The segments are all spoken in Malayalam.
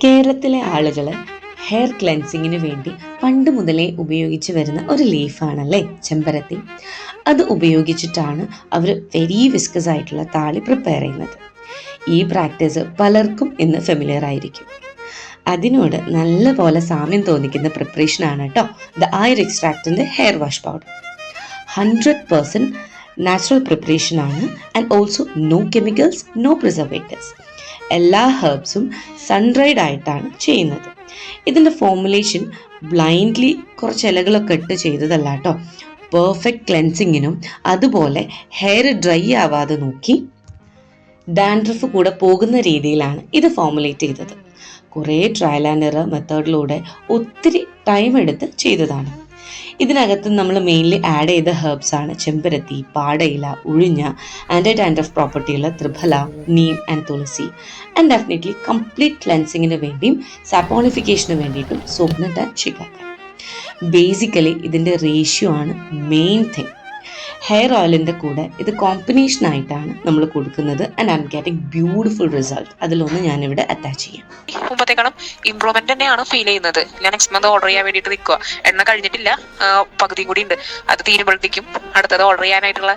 കേരളത്തിലെ ആളുകൾ ഹെയർ ക്ലെൻസിങ്ങിന് വേണ്ടി പണ്ട് മുതലേ ഉപയോഗിച്ച് വരുന്ന ഒരു ലീഫാണല്ലേ ചെമ്പരത്തി. അത് ഉപയോഗിച്ചിട്ടാണ് അവർ വെരി വിസ്കസ് ആയിട്ടുള്ള താളി പ്രിപ്പയർ ചെയ്യുന്നത്. ഈ പ്രാക്ടീസ് പലർക്കും ഇന്ന് ഫെമിലിയർ ആയിരിക്കും. അതിനോട് നല്ല പോലെ സാമ്യം തോന്നിക്കുന്ന പ്രിപ്പറേഷനാണ് കേട്ടോ ദ ആയുർ എക്സ്ട്രാക്റ്റിൻ്റെ ഹെയർ വാഷ് പൗഡർ. 100% നാച്ചുറൽ പ്രിപ്പറേഷനാണ് and also no chemicals, no preservatives. എല്ലാ ഹെർബ്സും സൺഡ്രൈഡ് ആയിട്ടാണ് ചെയ്യുന്നത്. ഇതിൻ്റെ ഫോർമുലേഷൻ ബ്ലൈൻഡ്ലി കുറച്ച് ഇലകളൊക്കെ ഇട്ട് ചെയ്തതല്ല കേട്ടോ. പെർഫെക്റ്റ് ക്ലെൻസിങ്ങിനും അതുപോലെ ഹെയർ ഡ്രൈ ആവാതെ നോക്കി ഡാൻഡ്രഫ് കൂടെ പോകുന്ന രീതിയിലാണ് ഇത് ഫോർമുലേറ്റ് ചെയ്തത്. കുറേ ട്രയൽ ആൻഡ് എറർ മെത്തേഡിലൂടെ ഒത്തിരി ടൈം എടുത്ത് ചെയ്തതാണ്. ഇതിനകത്ത് നമ്മൾ മെയിൻലി ആഡ് ചെയ്ത ഹെർബ്സ് ആണ് ചെമ്പരത്തി, പാടയില, ഉഴിഞ്ഞ, ആൻറ്റി ഡാൻഡ്രഫ് പ്രോപ്പർട്ടിയുള്ള triphala, neem and tulsi. And definitely complete ക്ലെൻസിങ്ങിന് വേണ്ടിയും സാപ്പോണിഫിക്കേഷന് വേണ്ടിയിട്ടും സോപ്നട്ട് ആൻഡ് ഷിക്കാക്ക. ബേസിക്കലി ഇതിൻ്റെ റേഷ്യോ ആണ് മെയിൻ തിങ്. ഹെയർ ഓയിലിൻ്റെ കൂടെ ഇത് കോമ്പിനേഷൻ ആയിട്ടാണ് നമ്മൾ കൊടുക്കുന്നത്. And I'm getting beautiful result. അതിലൊന്ന് ഞാനിവിടെ അറ്റാച്ച് ചെയ്യാം. മുമ്പത്തേക്കാളും ഇമ്പ്രൂവ്മെന്റ് തന്നെയാണ് ഫീൽ ചെയ്യുന്നത്. ഞാൻ നെക്സ്റ്റ് മന്ത് ഓർഡർ ചെയ്യാൻ വേണ്ടിയിട്ട് നിൽക്കുക. എണ്ണ കഴിഞ്ഞിട്ടില്ല, പകുതിയും കൂടി ഉണ്ട്. അത് തീരുമ്പോഴത്തേക്കും അടുത്തത് ഓർഡർ ചെയ്യാനായിട്ടുള്ള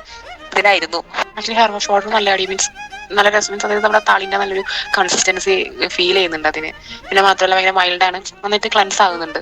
ഇതിലായിരുന്നു. ആക്ച്വലി ഹെയർ വാഷ് പൗഡർ നല്ല അടി മീൻസ് നല്ല രസം മീൻസ് അതായത് നമ്മുടെ താളിൻ്റെ നല്ലൊരു കൺസിസ്റ്റൻസി ഫീൽ ചെയ്യുന്നുണ്ട് അതിന്. പിന്നെ മാത്രമല്ല ഭയങ്കര മൈൽഡാണ്, നന്നായിട്ട് ക്ലൻസ് ആകുന്നുണ്ട്.